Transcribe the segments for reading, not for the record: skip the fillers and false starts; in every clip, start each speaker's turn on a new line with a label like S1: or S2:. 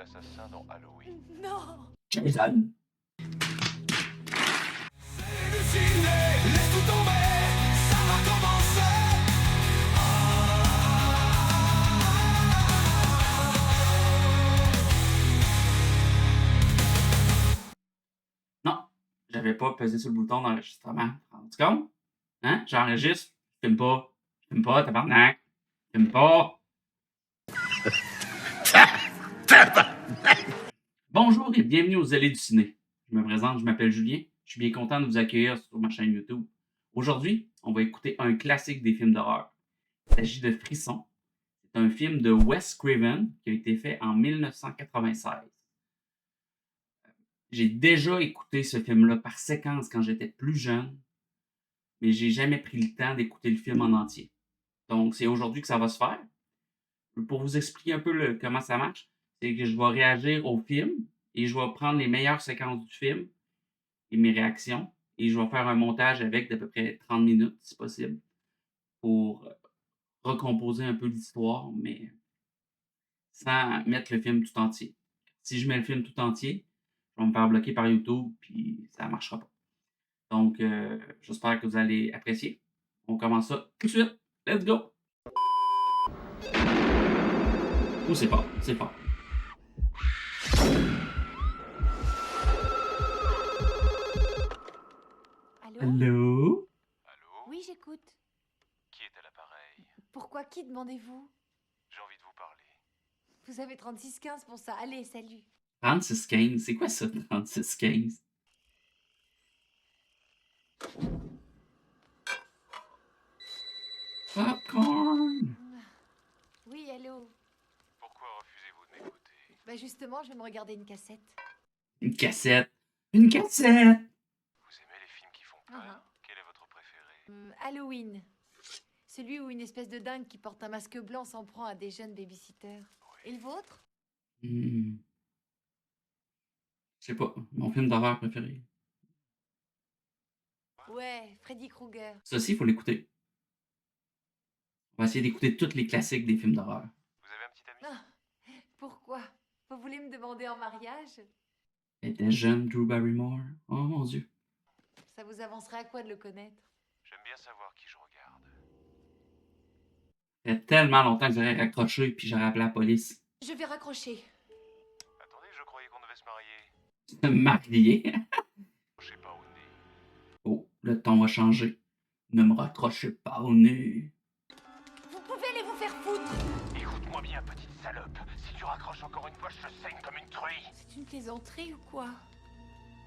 S1: l'assassin dans Halloween.
S2: Non!
S3: Jason.
S4: Laisse tout tomber, ça va commencer.
S3: Non, j'avais pas pesé sur le bouton d'enregistrement. Tu comptes? Hein? J'enregistre. Je filme pas. Je filme pas, tabarnak. Je filme pas. Bonjour et bienvenue aux Allées du ciné. Je me présente, je m'appelle Julien. Je suis bien content de vous accueillir sur ma chaîne YouTube. Aujourd'hui, on va écouter un classique des films d'horreur. Il s'agit de Frisson. C'est un film de Wes Craven qui a été fait en 1996. J'ai déjà écouté ce film-là par séquence quand j'étais plus jeune, mais j'ai jamais pris le temps d'écouter le film en entier. Donc, c'est aujourd'hui que ça va se faire. Pour vous expliquer un peu comment ça marche, c'est que je vais réagir au film et je vais prendre les meilleures séquences du film et mes réactions et je vais faire un montage avec d'à peu près 30 minutes, si possible, pour recomposer un peu l'histoire, mais sans mettre le film tout entier. Si je mets le film tout entier, je vais me faire bloquer par YouTube puis ça ne marchera pas. Donc, j'espère que vous allez apprécier. On commence ça tout de suite. Let's go! Oh, c'est fort, c'est fort.
S2: Allô?
S3: Allô?
S1: Allô?
S2: Oui, j'écoute.
S1: Qui est à l'appareil?
S2: Pourquoi qui demandez-vous?
S1: J'ai envie de vous parler.
S2: Vous avez 3615 pour ça. Allez, salut.
S3: 36-15, c'est quoi ça, 36-15? Popcorn!
S2: Oui, allô?
S1: Pourquoi refusez-vous de m'écouter?
S2: Bah justement, je vais me regarder une cassette.
S3: Une cassette! Une cassette!
S1: Vous aimez les films qui font peur? Quel est votre préféré?
S2: Halloween. Celui où une espèce de dingue qui porte un masque blanc s'en prend à des jeunes babysitters. Et le vôtre?
S3: Je sais pas, mon film d'horreur préféré.
S2: Ouais, Freddy Krueger.
S3: Ça aussi, il faut l'écouter. On va essayer d'écouter tous les classiques des films d'horreur.
S1: Vous avez un petit ami?
S2: Ah, pourquoi? Vous voulez me demander en mariage?
S3: Elle était jeune, Drew Barrymore. Oh mon Dieu.
S2: Ça vous avancerait à quoi de le connaître?
S1: J'aime bien savoir qui je regarde.
S3: Ça fait tellement longtemps que j'aurais raccroché puis j'aurais appelé la police.
S2: Je vais raccrocher.
S1: Attendez, je croyais qu'on devait se marier.
S3: Se marier.
S1: Je sais pas au nez.
S3: Oh, le ton va changer. Ne me raccrochez pas au nez.
S2: Vous pouvez aller vous faire foutre!
S1: Écoute-moi bien, petite salope. Si tu raccroches encore une fois, je te saigne comme une truie.
S2: C'est une plaisanterie ou quoi?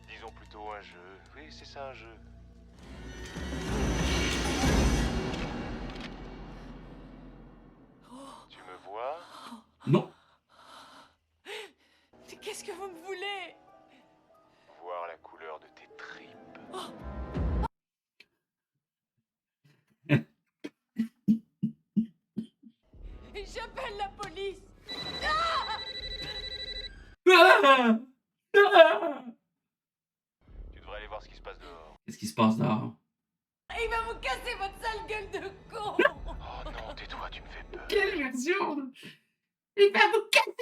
S1: Disons plutôt un jeu. Oui, c'est ça, un jeu. Tu me vois?
S3: Non.
S2: Mais qu'est-ce que vous me voulez?
S1: Voir la couleur de tes tripes.
S2: J'appelle la police!
S3: Ah! Ah!
S1: Tu devrais aller voir ce qui se passe dehors.
S3: Qu'est-ce qui se passe dehors?
S2: Il va vous casser votre sale gueule de con!
S1: Oh non, tais-toi, tu me fais peur.
S3: Quelle version? Il va vous casser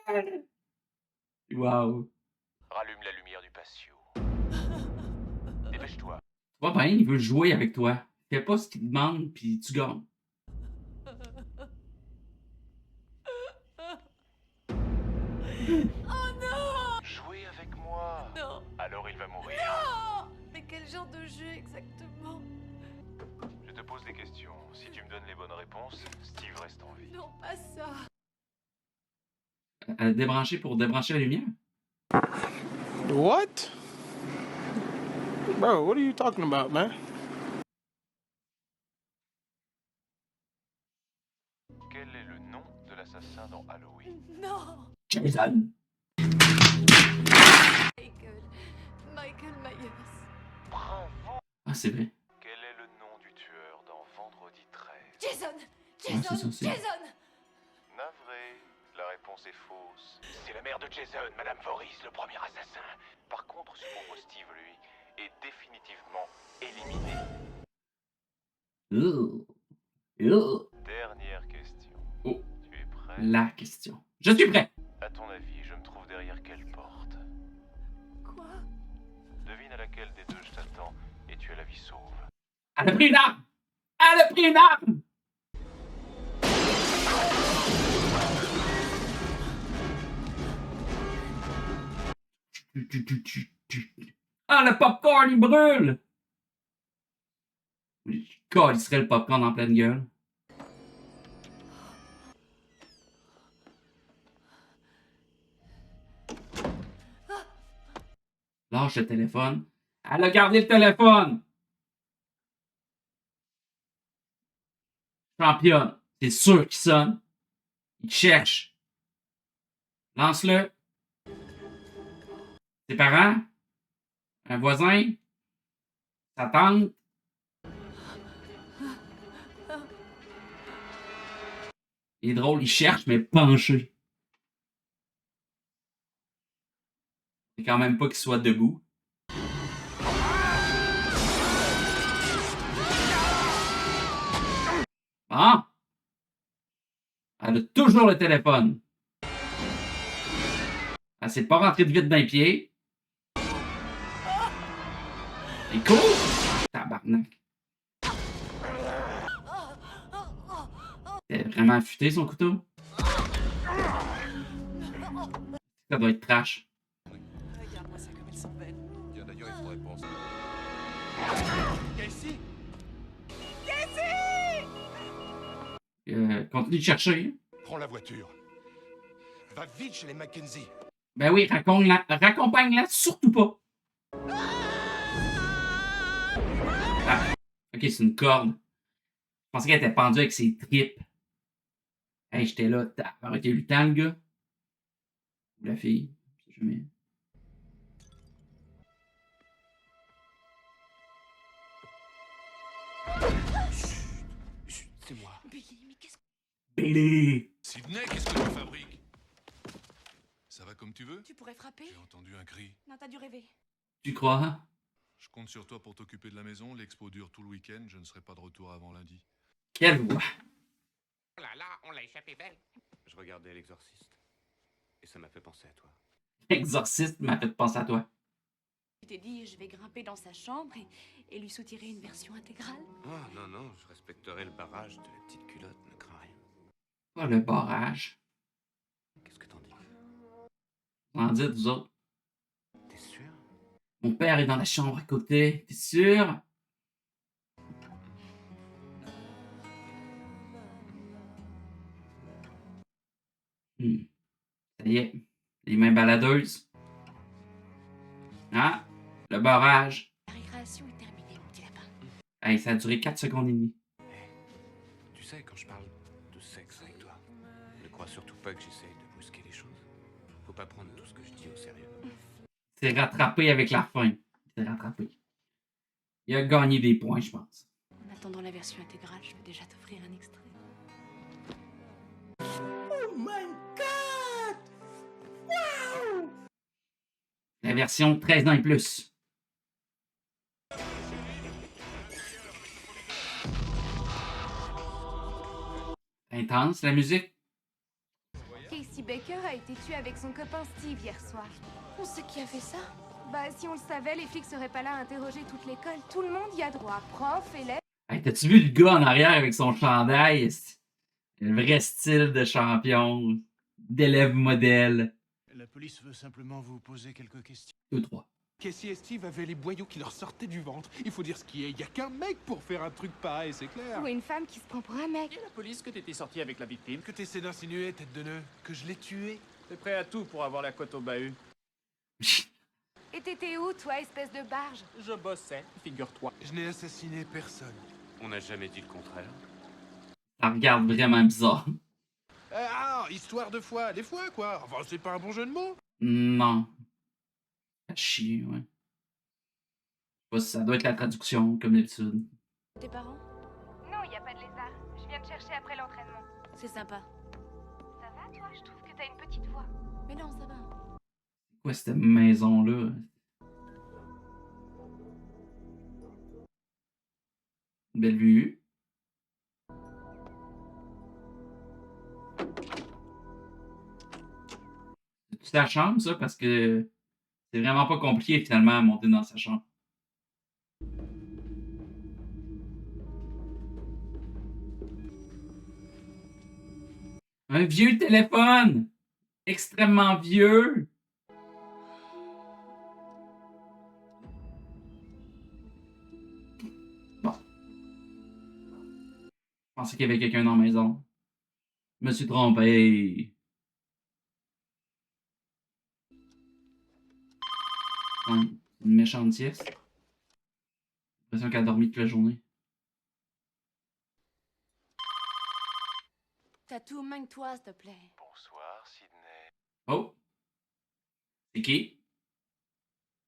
S3: la gueule! Wow.
S1: Rallume la lumière du patio. Dépêche-toi.
S3: Va bien, il veut jouer avec toi. Fais pas ce qu'il te demande, puis tu gagnes.
S2: Oh non!
S1: Jouer avec moi.
S2: Non!
S1: Alors il va mourir.
S2: Non! Mais quel genre de jeu exactement?
S1: Je te pose des questions. Si tu me donnes les bonnes réponses, Steve reste en vie.
S2: Non, pas ça!
S3: Débrancher pour débrancher la lumière?
S5: What? Bro, what are you talking about, man?
S1: Quel est le nom de l'assassin dans Halloween?
S2: Non!
S3: Jason.
S2: Michael Myers.
S1: Bravo.
S3: Ah, c'est vrai.
S1: Quel est le nom du tueur dans Vendredi 13?
S2: Jason!
S3: c'est
S2: Jason!
S3: ça, c'est-
S2: Jason!
S1: Navré, la réponse est fausse. C'est la mère de Jason, Madame Voorhees, le premier assassin. Par contre, ce pauvre Steve, lui, est définitivement éliminé.
S3: Ugh.
S1: Dernière question.
S3: Oh.
S1: Tu es prêt?
S3: La question. Je suis prêt.
S1: À ton avis, je me qui sauve.
S3: Elle a pris une arme! Elle a pris une arme! Ah, le popcorn, il brûle! Il serait le popcorn en pleine gueule. Lâche le téléphone. Elle a gardé le téléphone! Championne, c'est sûr qu'il sonne. Il te cherche. Lance-le. Tes parents? Un voisin? Sa tante? Il est drôle, il cherche, mais penché. C'est quand même pas qu'il soit debout. Ah! Elle a toujours le téléphone. Elle s'est pas rentrée de vite dans les pieds. Et court! Tabarnak. C'est vraiment affûté son couteau. Ça doit être trash.
S4: Regarde-moi ça comme elle s'en belle. Tiens, d'ailleurs, il faudrait penser. Casey!
S3: Continue de chercher.
S4: Prends la voiture. Va vite chez les Mackenzie.
S3: Ben oui, raccompagne-la surtout pas. Ah, ok, c'est une corde. Je pensais qu'elle était pendue avec ses tripes. Hey, j'étais là. T'as eu le temps, le gars? Ou la fille? Je sais jamais.
S4: Chut, c'est moi.
S2: Billy, mais qu'est-ce que...
S3: Billy!
S5: Sydney, qu'est-ce que tu fabriques? Ça va comme tu veux?
S2: Tu pourrais frapper?
S5: J'ai entendu un cri.
S2: Non, t'as dû rêver.
S3: Tu crois?
S5: Je compte sur toi pour t'occuper de la maison. L'expo dure tout le week-end. Je ne serai pas de retour avant lundi.
S3: Quelle voix!
S6: Oh là là, on l'a échappé belle. Je regardais l'exorciste. Et ça m'a fait penser à toi.
S3: L'exorciste m'a fait penser à toi.
S2: Tu t'es dit, je vais grimper dans sa chambre et lui soutirer une version intégrale?
S6: Oh non, non, je respecterai le barrage de la petite culotte, ne crains rien.
S3: Pas le barrage.
S6: Qu'est-ce que t'en dis?
S3: Vous en dites, vous autres?
S6: T'es sûr?
S3: Mon père est dans la chambre à côté. T'es sûr? Ça y est. Les mains baladeuses. Ah, le barrage.
S2: La récréation est terminée, mon petit lapin.
S3: Hey, ça a duré 4 secondes et demie.
S6: Tu sais, quand je parle de sexe avec toi, ne crois surtout pas que j'essaye de brusquer les choses. Faut pas prendre tout ce que je dis au sérieux.
S3: C'est rattrapé avec la fin. C'est rattrapé. Il a gagné des points, je pense.
S2: En attendant la version intégrale, je peux déjà t'offrir un extrait.
S3: La version 13 ans et plus. Intense, la musique.
S7: Casey Baker a été tué avec son copain Steve hier soir.
S2: On sait qui a fait ça?
S7: Bah, si on le savait, les flics seraient pas là à interroger toute l'école. Tout le monde y a droit. Prof, élèves.
S3: Hey, t'as-tu vu le gars en arrière avec son chandail? Le vrai style de champion, d'élève modèle.
S8: La police veut simplement vous poser quelques questions.
S3: 2, 3.
S9: Casey et Steve avaient les boyaux qui leur sortaient du ventre. Il faut dire ce qui est. Il y a qu'un mec pour faire un truc pareil, c'est clair.
S7: Ou une femme qui se prend pour un mec.
S9: Et la police que t'étais sorti avec la victime. Que t'essaies d'insinuer, tête de nœud. Que je l'ai tué. T'es prêt à tout pour avoir la cote au bahut.
S7: Et t'étais où, toi, espèce de barge?
S9: Je bossais, figure-toi. Je n'ai assassiné personne.
S6: On n'a jamais dit le contraire.
S3: Ça regarde vraiment bizarre.
S9: Histoire de foi. Les fois, quoi. Enfin, c'est pas un bon jeu de mots.
S3: Non. À chier, ouais. Je sais pas si ça doit être la traduction, comme d'habitude.
S2: Tes parents?
S7: Non, y a pas de lézard. Je viens te chercher après l'entraînement.
S2: C'est sympa.
S7: Ça va, toi? Je trouve que t'as une petite voix.
S2: Mais non, ça va.
S3: C'est quoi cette maison-là? Une belle vue. C'est sa chambre, ça, parce que c'est vraiment pas compliqué finalement à monter dans sa chambre. Un vieux téléphone! Extrêmement vieux! Bon. Je pensais qu'il y avait quelqu'un dans la maison. Je me suis trompé. Ouais, une méchante sieste. J'ai l'impression qu'elle a dormi toute la journée.
S2: Tatou, magne-toi, s'il te plaît.
S1: Bonsoir, Sydney.
S3: Oh! C'est qui?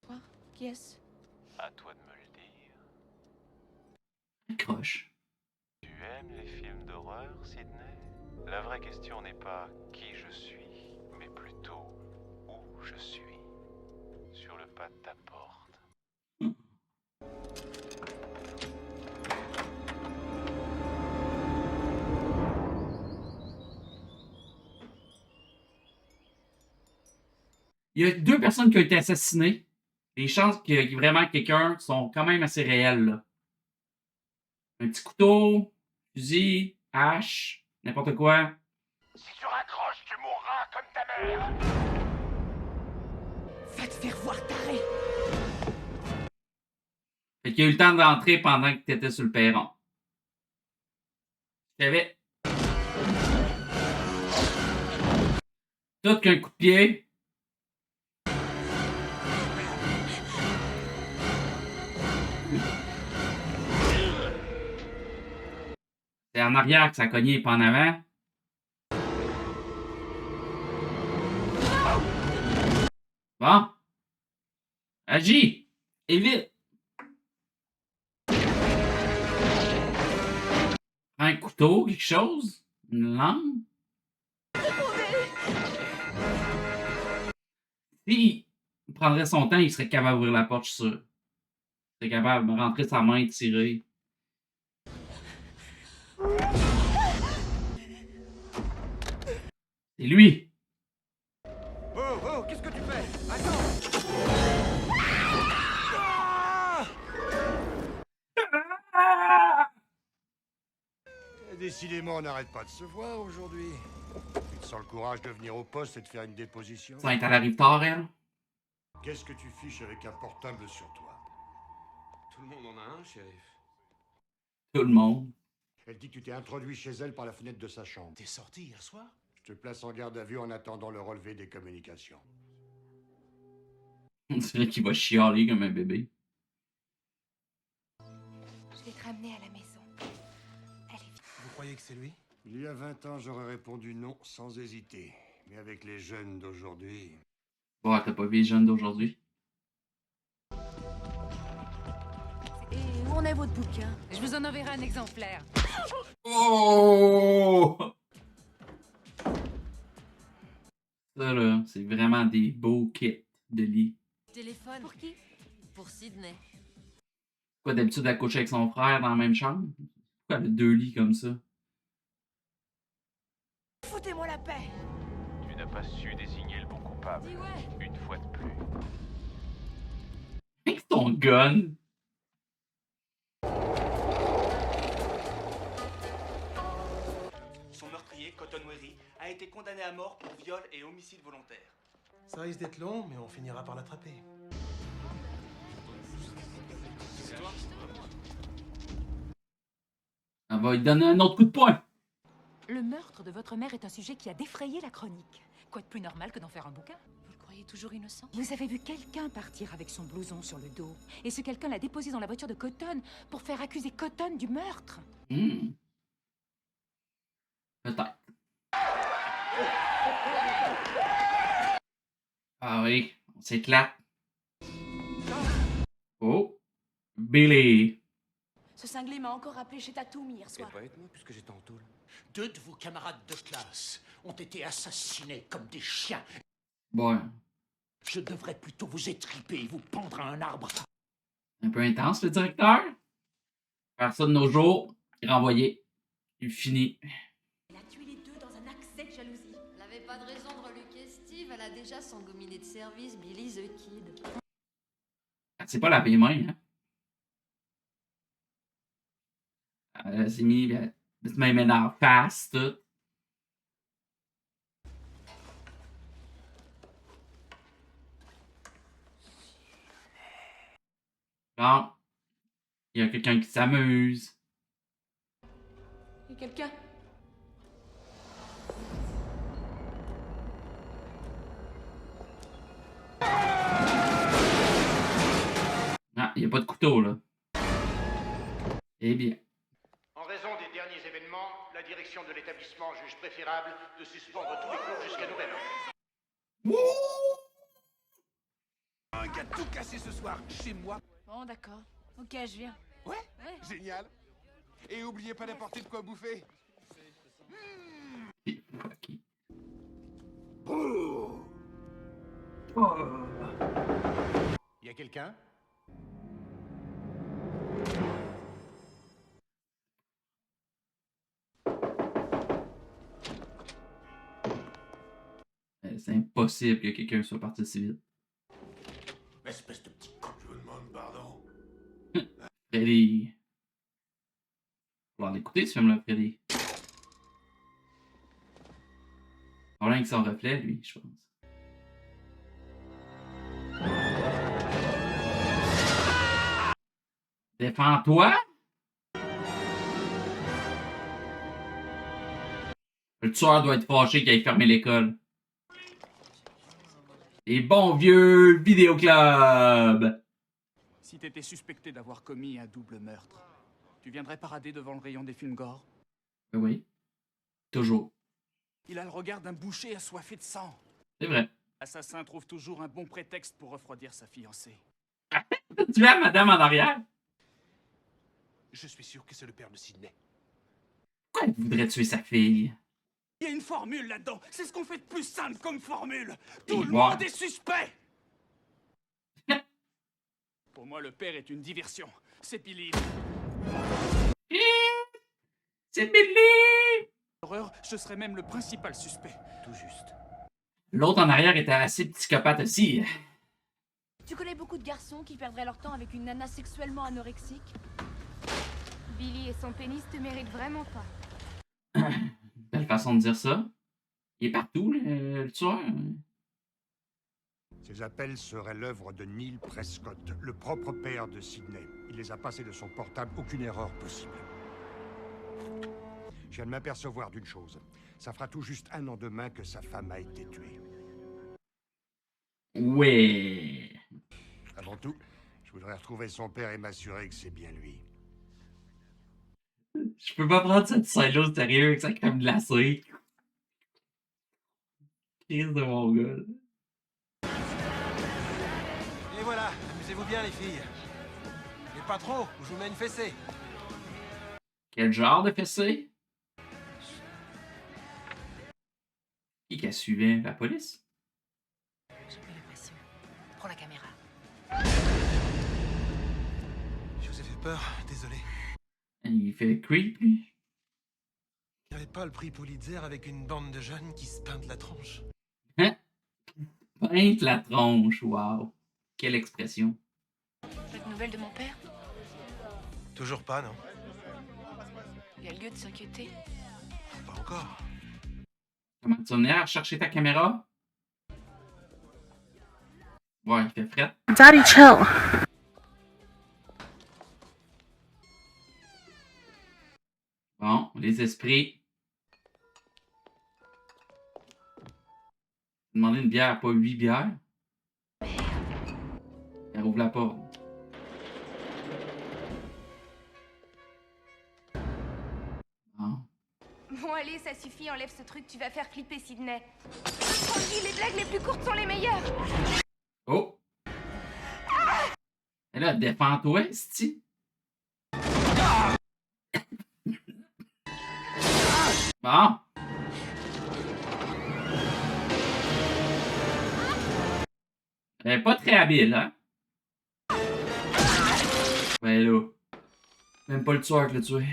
S2: Toi, qui est-ce?
S1: À toi de me le dire.
S3: Croche.
S1: Tu aimes les films d'horreur, Sydney? La vraie question n'est pas qui je suis, mais plutôt où je suis. Sur le pas de ta porte.
S3: Il y a 2 personnes qui ont été assassinées. Les chances qu'il y ait vraiment quelqu'un sont quand même assez réelles, là. Un petit couteau, fusil, hache, n'importe quoi.
S1: Si tu raccroches, tu mourras comme ta mère!
S2: Va te faire voir, taré!
S3: Fait qu'il y a eu le temps d'entrer pendant que t'étais sur le perron. J'avais tout qu'un coup de pied. C'est en arrière que ça a cogné, pas en avant. Bon. Agis! Et vite! Prends un couteau, quelque chose? Une lame? S'il prendrait son temps, il serait capable d'ouvrir la porte, je suis sûr. Il serait capable de rentrer sa main et tirer. C'est lui!
S4: Oh, oh, qu'est-ce que tu fais? Attends! Décidément, on n'arrête pas de se voir aujourd'hui. Tu te sens le courage de venir au poste et de faire une déposition?
S3: Ça, elle arrive tard, elle.
S4: Qu'est-ce que tu fiches avec un portable sur toi?
S6: Tout le monde en a un, shérif.
S3: Tout le monde.
S4: Elle dit que tu t'es introduit chez elle par la fenêtre de sa chambre.
S8: T'es sorti hier soir?
S4: Je te place en garde à vue en attendant le relevé des communications.
S3: On dirait qu'il va chialer comme un bébé.
S7: Je vais te ramener à la maison. Allez, vite.
S8: Vous croyez que c'est lui?
S4: Il y a 20 ans, j'aurais répondu non sans hésiter. Mais avec les jeunes d'aujourd'hui...
S3: Bon, t'as pas vu les jeunes d'aujourd'hui?
S2: Et où en est votre bouquin?
S10: Je vous en enverrai un exemplaire.
S3: Oh! Ça, là, c'est vraiment des beaux kits de lit.
S2: Téléphone.
S10: Pour qui?
S2: Pour Sydney.
S3: Quoi, d'habitude, elle couche avec son frère dans la même chambre? Pourquoi elle a 2 lits comme ça?
S2: Foutez-moi la paix!
S1: Tu n'as pas su désigner le bon coupable.
S2: Dis ouais!
S1: Une fois de plus.
S3: Avec ton gun!
S11: Son meurtrier, Cotton Weary, a été condamné à mort pour viol et homicide volontaire.
S8: Ça risque d'être long, mais on finira par l'attraper.
S3: Elle va lui donner un autre coup de poing!
S10: Le meurtre de votre mère est un sujet qui a défrayé la chronique. Quoi de plus normal que d'en faire un bouquin?
S2: Vous le croyez toujours innocent?
S10: Vous avez vu quelqu'un partir avec son blouson sur le dos. Et ce quelqu'un l'a déposé dans la voiture de Cotton pour faire accuser Cotton du meurtre.
S3: Peut-être. Ah oui, on s'éclate. Oh! Billy!
S2: Ce cinglé m'a encore appelé chez Tatum hier
S6: Et
S2: soir.
S6: pas être moi, puisque j'étais en tôle.
S8: 2 de vos camarades de classe ont été assassinés comme des chiens.
S3: Bon,
S8: Je devrais plutôt vous étriper et vous pendre à un arbre.
S3: un peu intense, le directeur. Faire ça de nos jours, renvoyer. Il finit.
S2: Elle a tué les deux dans un accès de jalousie. Elle avait pas de raison de reluquer Steve, elle a déjà son gominé de service, Billy the Kid.
S3: C'est pas la main, hein? Elle s'est mis, elle se met en face, tout. Bon. Il y a quelqu'un qui s'amuse.
S2: Et quelqu'un?
S3: Ah, il n'y a pas de couteau, là. Eh bien.
S8: En raison des derniers événements, la direction de l'établissement juge préférable de suspendre tous les cours jusqu'à nouvel ordre.
S12: Un gars tout cassé ce soir, chez moi.
S10: Bon, d'accord. Ok, je viens.
S12: Ouais, génial. Et oubliez pas d'apporter de quoi bouffer.
S8: Y a quelqu'un?
S3: C'est impossible que quelqu'un soit parti si vite.
S12: Espèce de petit con. Je vous demande pardon.
S3: Freddy. On va l'écouter ce film-là, Freddy. On a rien que son reflet, lui, je pense. Défends-toi! Le tueur doit être fâché qu'il ait fermé l'école. Et bon vieux vidéoclub!
S9: Si t'étais suspecté d'avoir commis un double meurtre, tu viendrais parader devant le rayon des films gore?
S3: Oui. Toujours.
S9: Il a le regard d'un boucher assoiffé de sang.
S3: C'est vrai.
S9: L'assassin trouve toujours un bon prétexte pour refroidir sa fiancée.
S3: Tu vois madame en arrière?
S12: Je suis sûr que c'est le père de Sydney.
S3: Pourquoi il voudrait tuer sa fille?
S9: Il y a une formule là-dedans. C'est ce qu'on fait de plus simple comme formule. Tout le
S3: moi.
S9: monde est suspect. Pour moi, le père est une diversion. C'est Billy.
S3: C'est Billy!
S9: Horreur, je serais même le principal suspect. Tout juste.
S3: L'autre en arrière était assez psychopathe aussi.
S2: Tu connais beaucoup de garçons qui perdraient leur temps avec une nana sexuellement anorexique?
S7: Billy et son pénis te méritent vraiment pas.
S3: Belle façon de dire ça. Il est partout, le tueur.
S4: Ces appels seraient l'œuvre de Neil Prescott, le propre père de Sydney. Il les a passés de son portable, aucune erreur possible. Je viens de m'apercevoir d'une chose. Ça fera tout juste 1 an demain que sa femme a été tuée.
S3: Ouais.
S4: Avant tout, je voudrais retrouver son père et m'assurer que c'est bien lui.
S3: Je peux pas prendre cette scène-là au sérieux avec sa crème glacée. Crise de mon gars.
S13: Et voilà, amusez-vous bien les filles. Mais pas trop, ou je vous mets une fessée.
S3: Quel genre de fessée? Qui qu'elle suivait? La police?
S10: J'ai pas l'impression. Prends la caméra.
S13: Je vous ai fait peur, désolé.
S3: Il fait creep, lui.
S13: Il n'y avait pas le prix Pulitzer avec une bande de jeunes qui se peintent la tronche.
S3: Hein? Peinte la tronche, wow. Quelle expression.
S10: Pas de nouvelles de mon père?
S13: Toujours pas, non?
S10: Il y a lieu de s'inquiéter.
S13: Pas encore.
S3: Comment tu en es à rechercher ta caméra? Ouais, il fait fret.
S14: Daddy, chill.
S3: Bon, les esprits. Demander une bière, pas 8 bières. Elle ouvre la porte. Bon.
S7: Bon, allez, ça suffit, enlève ce truc, tu vas faire flipper Sydney. Tranquille, les blagues les plus courtes sont les meilleures.
S3: Oh! Et là, défends-toi, c'ti. Bon. Elle est pas très habile, hein? Ben là. Même pas le tueur qui l'a tué.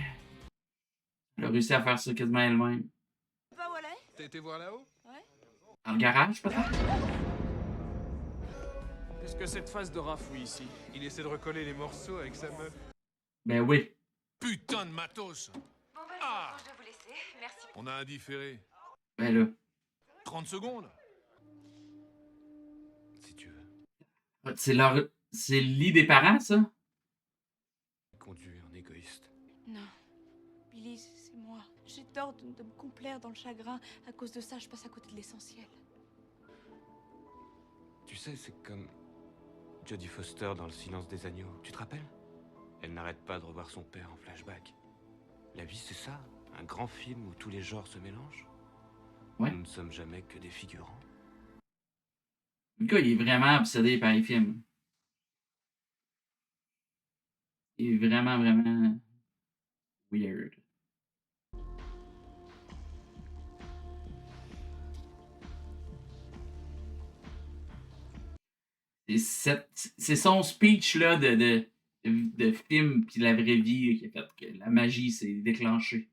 S3: Elle a réussi à faire ça quasiment elle-même.
S2: Bah voilà.
S12: T'as été voir là-haut?
S2: Ouais.
S3: Dans le garage, peut-être?
S9: Qu'est-ce que cette phase de rafouille ici?
S12: Il essaie de recoller les morceaux avec sa meuf.
S3: Ben oui.
S5: Putain de matos!
S7: Bon, bah,
S5: Ah.
S7: je dois vous laisser, merci.
S5: On a un différé.
S3: Ben là.
S5: 30 secondes?
S6: Si tu veux.
S3: C'est leur... C'est le lit des parents, ça?
S7: J'ai tort de me complaire dans le chagrin. À cause de ça, je passe à côté de l'essentiel.
S6: Tu sais, c'est comme Jodie Foster dans Le Silence des agneaux. Tu te rappelles? Elle n'arrête pas de revoir son père en flashback. La vie, c'est ça. Un grand film où tous les genres se mélangent.
S3: Ouais.
S6: Nous ne sommes jamais que des figurants.
S3: Le gars, il est vraiment obsédé par les films. Il est vraiment, vraiment weird. C'est son speech là, de film puis la vraie vie qui a fait que la magie s'est déclenchée.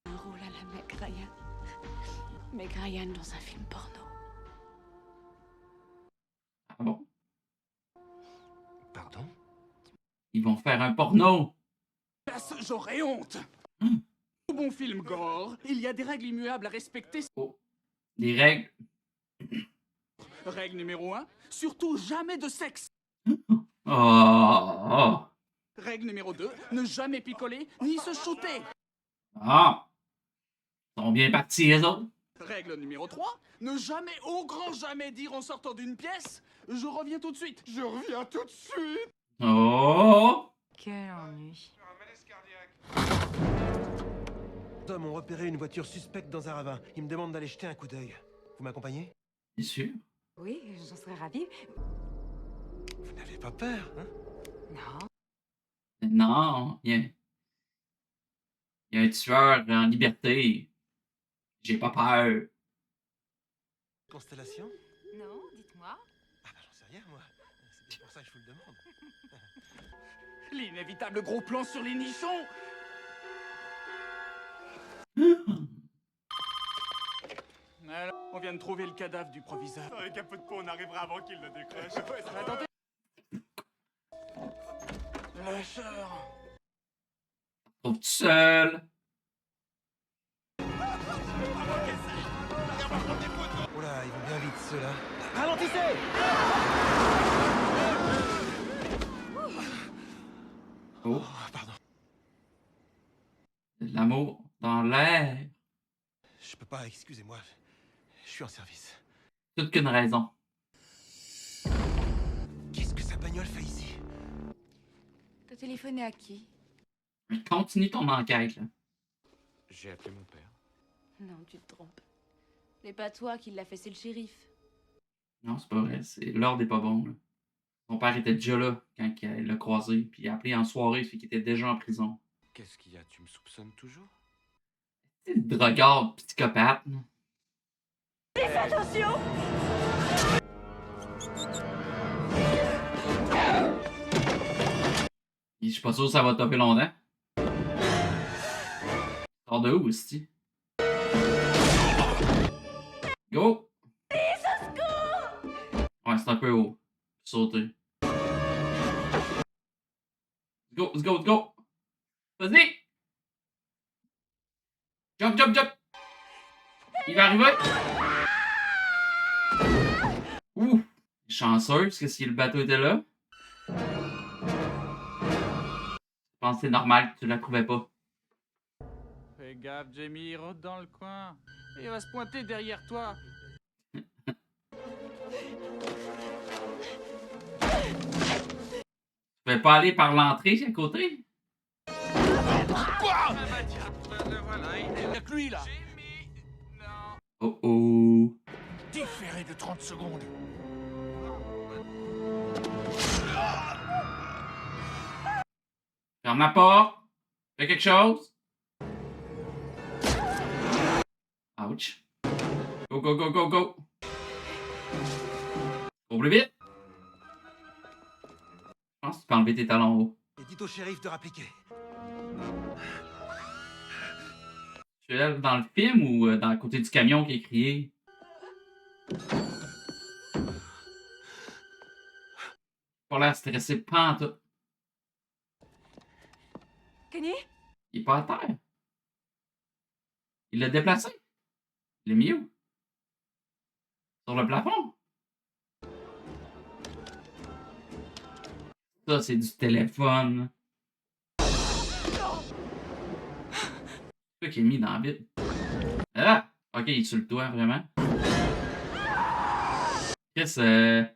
S7: Un rôle à la Meg Ryan. Meg Ryan dans un film porno.
S3: Ah bon?
S6: Pardon?
S3: Ils vont faire un porno!
S9: J'aurais honte! Au bon film gore, il y a des règles immuables à respecter.
S3: Oh. Les règles?
S9: Règle numéro 1, surtout jamais de sexe.
S3: Oh!
S9: Règle numéro 2, ne jamais picoler ni se shooter.
S3: Ah! Ils sont bien partis, les autres.
S9: Règle numéro 3, ne jamais, au grand jamais dire en sortant d'une pièce, je reviens tout de suite.
S12: Je reviens tout de suite.
S3: Oh!
S10: Quel ennui.
S13: Les hommes ont repéré une voiture suspecte dans un ravin. Ils me demandent d'aller jeter un coup d'œil. Vous m'accompagnez?
S3: Bien sûr.
S10: Oui, j'en serais ravie.
S13: Vous n'avez pas peur, hein?
S10: Non.
S3: Non, il y a un tueur en liberté. J'ai pas peur.
S13: Constellation?
S10: Non, dites-moi.
S13: Ah bah j'en sais rien, moi. C'est bien pour ça que je vous le demande.
S9: L'inévitable gros plan sur les nichons. Alors, on vient de trouver le cadavre du proviseur.
S11: Avec un peu de peau, on arrivera avant qu'il le décroche.
S9: Attendez. Lâcheur.
S3: Trouve tout seul.
S13: Oh là, ils vont bien vite, ceux-là. Ralentissez!
S3: Oh,
S13: pardon.
S3: de l'amour dans l'air.
S13: Je peux pas, excusez-moi. Je suis en service.
S3: Toute qu'une raison.
S13: Qu'est-ce que sa bagnole fait ici?
S7: T'as téléphoné à qui?
S3: Mais continue ton enquête, là.
S6: J'ai appelé mon père.
S7: Non, tu te trompes. C'est pas toi qui l'a fait, c'est le shérif.
S3: Non, c'est pas vrai. L'ordre est pas bon, là. Son père était déjà là quand il l'a croisé, puis il a appelé en soirée, fait qu'il était déjà en prison.
S6: Qu'est-ce qu'il y a? Tu me soupçonnes toujours?
S3: C'est le drogard psychopathe, là.
S7: Fais attention!
S3: Je suis pas sûr que ça va topper longtemps. Sors de où, aussi? Go! Ouais, c'est un peu haut. Sauter. Go, let's go, let's go! Vas-y! Jump, jump, jump! Il va arriver! Ouh! Chanceux, parce que si le bateau était là. Je pense que c'est normal que tu la trouvais pas.
S9: Fais gaffe, Jamie, il rôde dans le coin. Il va se pointer derrière toi.
S3: Tu pouvais pas aller par l'entrée à côté?
S9: Quoi? Voilà, il y a que lui, là.
S3: Oh oh!
S9: Différé de 30 secondes.
S3: Ferme la porte! Fais quelque chose! Ouch! Go, go, go, go, go! Faut plus vite! Je pense que tu peux enlever tes talons hauts.
S13: Et dites au shérif de rappliquer.
S3: Tu es dans le film ou dans le côté du camion qui est crié? Pas l'air stressé, pas en tout.
S10: Kenny?
S3: Il est pas à terre. Il l'a déplacé. Il l'a mis où? Sur le plafond? Ça, c'est du téléphone. C'est quoi qui est mis dans la bite? Ah! Ok, il est sur le toit, vraiment. Chris, le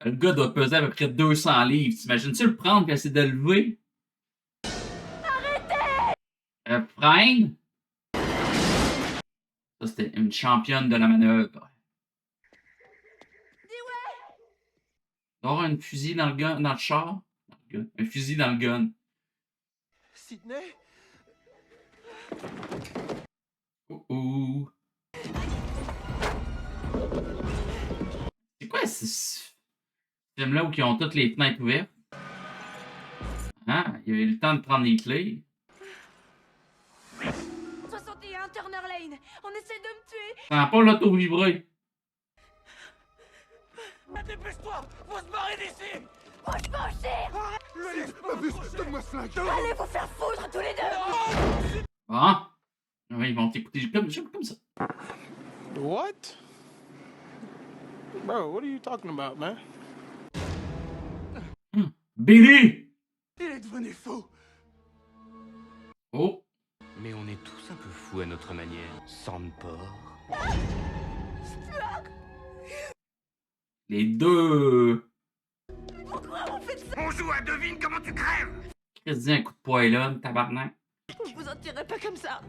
S3: gars doit peser à peu près 200 livres. T'imagines-tu le prendre et essayer de le lever? Arrêtez! Freine! Ça, c'était une championne de la manœuvre. Il doit y avoir un fusil dans le gun, dans le char. Un fusil dans le gun.
S13: Sydney?
S3: Oh. C'est quoi ce film-là où ils ont toutes les fenêtres ouvertes? Ah, il y avait le temps de prendre les clés.
S7: 61 Turner Lane. On essaie de me tuer.
S3: Ça n'a pas l'auto-vibré.
S13: Dépêche-toi! Faut se barrer d'ici!
S7: Bouge pas, cher.
S12: M'abuse, donne-moi ce flingue!
S7: Allez vous faire foutre tous les deux.
S3: Bon. Ouais, ils vont t'écouter comme ça.
S12: What? Bro, what are you talking about, man?
S3: Billy!
S13: Il est devenu fou!
S3: Oh.
S6: Mais on est tous un peu fous à notre manière. Sandport.
S3: Les deux.
S7: Pourquoi on fait ça?
S8: On joue à devine comment tu crèves!
S3: Chris dit un coup de poêlon, tabarnak.
S7: Vous vous en tirez pas comme ça.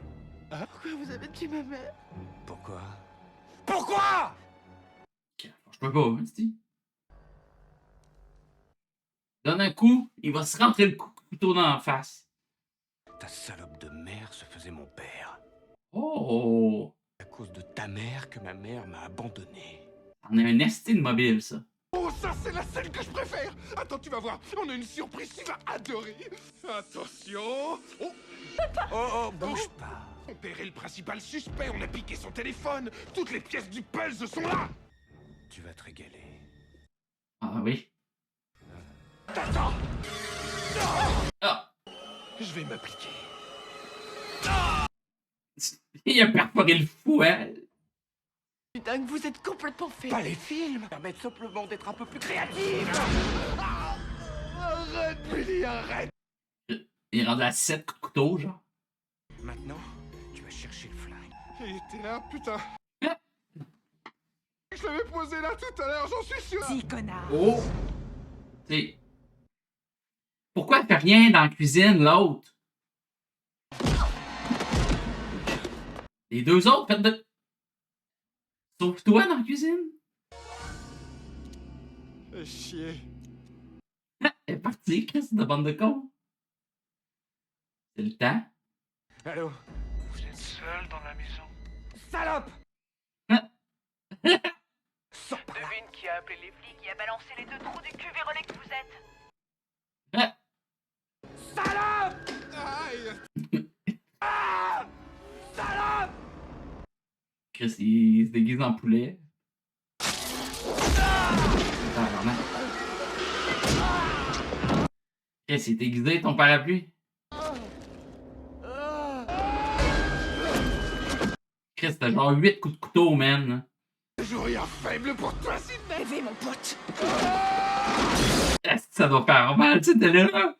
S7: Pourquoi vous avez tué ma mère?
S6: Pourquoi?
S13: Pourquoi?
S3: Je peux pas, hein, tu donne un coup, il va se rentrer le couteau dans la face.
S6: Ta salope de mère se faisait mon père.
S3: Oh!
S6: À cause de ta mère que ma mère m'a abandonné.
S3: On a un esti de mobile, ça.
S12: Oh, ça, c'est la scène que je préfère! Attends, tu vas voir, on a une surprise, tu vas adorer! Attention! Oh,
S6: bouge pas.
S12: Ton père est le principal suspect, on a piqué son téléphone! Toutes les pièces du puzzle sont là!
S6: Tu vas te régaler.
S3: Ah oui.
S12: Attends!
S3: Ah!
S12: Je vais m'appliquer.
S3: Il a perforé le fou, hein?
S7: Putain, que vous êtes complètement fait.
S12: Pas les films!
S11: Permettent simplement d'être un peu plus créatifs.
S12: Arrête, Billy, arrête!
S3: Il est rendu à 7 coups de couteau, genre.
S6: Maintenant, tu vas chercher le flingue.
S12: Il était là, putain! Je l'avais posé là tout à l'heure, j'en suis sûr!
S10: Si, connard.
S3: Oh! T'sais. Pourquoi elle fait rien dans la cuisine, l'autre? Les deux autres, faites de. Sauve-toi dans la cuisine.
S12: Fais chier.
S3: Elle est partie, Chris, de bande de cons. C'est le temps.
S13: Allô?
S11: Vous êtes seul dans la maison.
S13: Salope!
S11: Devine qui a appelé les flics.
S7: Qui a balancé les deux trous du cul vérolé que vous êtes.
S13: Salope!
S12: Aïe!
S13: Ah! Salope!
S3: Chris, il se déguise en poulet. Chris, il est aiguisé ton parapluie. Chris, t'as genre 8 coups de couteau, man.
S12: Je rien faible pour toi, Sydney!
S7: Rêvez, mon pote.
S3: Est-ce que ça doit faire mal, tu sais, là?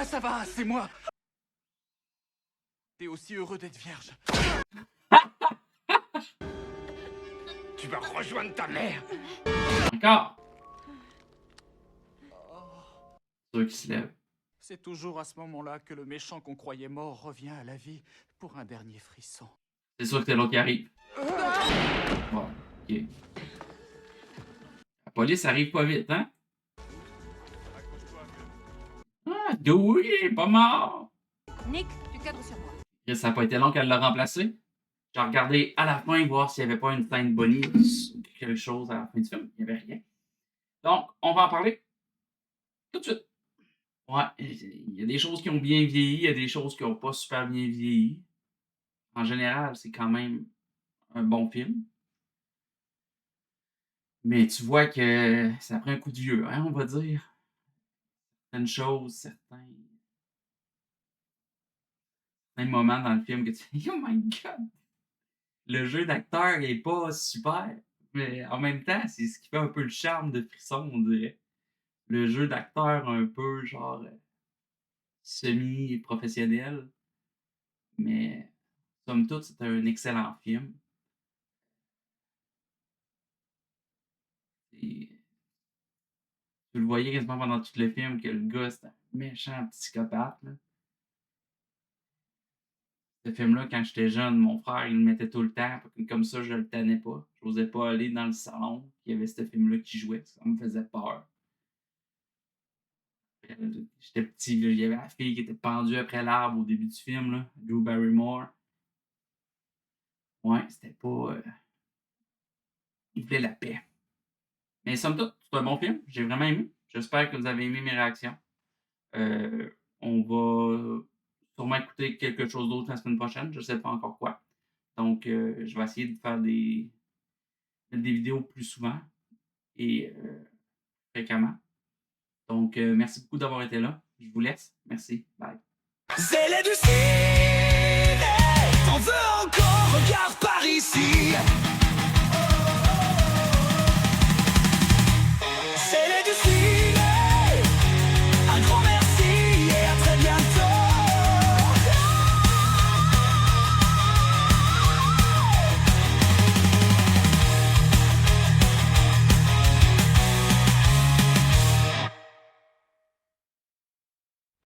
S11: Ça va, c'est moi. T'es aussi heureux d'être vierge.
S8: Tu vas rejoindre ta mère!
S3: Encore. Ceux qui se lèvent.
S9: C'est toujours à ce moment-là que le méchant qu'on croyait mort revient à la vie pour un dernier frisson.
S3: C'est sûr que c'est l'autre qui arrive. Bon, ok. La police arrive pas vite, hein? Ah, Dewey, pas mort!
S10: Nick, tu cadres sur moi.
S3: Et ça n'a pas été long qu'elle l'a remplacé. J'ai regardé à la fin voir s'il n'y avait pas une scène bonnie ou quelque chose à la fin du film. Il n'y avait rien. Donc, on va en parler tout de suite. Ouais, il y a des choses qui ont bien vieilli, il y a des choses qui n'ont pas super bien vieilli. En général, c'est quand même un bon film. Mais tu vois que ça prend un coup de vieux, hein, on va dire. Certaines choses, certains moments dans le film que tu dis, oh my god! Le jeu d'acteur est pas super, mais en même temps, c'est ce qui fait un peu le charme de Frisson, on dirait. Le jeu d'acteur un peu genre semi-professionnel. Mais, somme toute, c'était un excellent film. Et tu le voyais quasiment pendant tout le film que le gars, c'était un méchant psychopathe, là. Ce film-là, quand j'étais jeune, mon frère, il le mettait tout le temps. Comme ça, je le tenais pas. Je n'osais pas aller dans le salon. Il y avait ce film-là qui jouait. Ça me faisait peur. J'étais petit, là, il y avait la fille qui était pendue après l'arbre au début du film, là, Drew Barrymore. Ouais, c'était pas. Il voulait la paix. Mais somme toute, c'est un bon film. J'ai vraiment aimé. J'espère que vous avez aimé mes réactions. On va sûrement écouter quelque chose d'autre la semaine prochaine. Je ne sais pas encore quoi. Donc, je vais essayer de faire des vidéos plus souvent et fréquemment. Donc, merci beaucoup d'avoir été là. Je vous laisse. Merci. Bye.
S14: C'est la douce.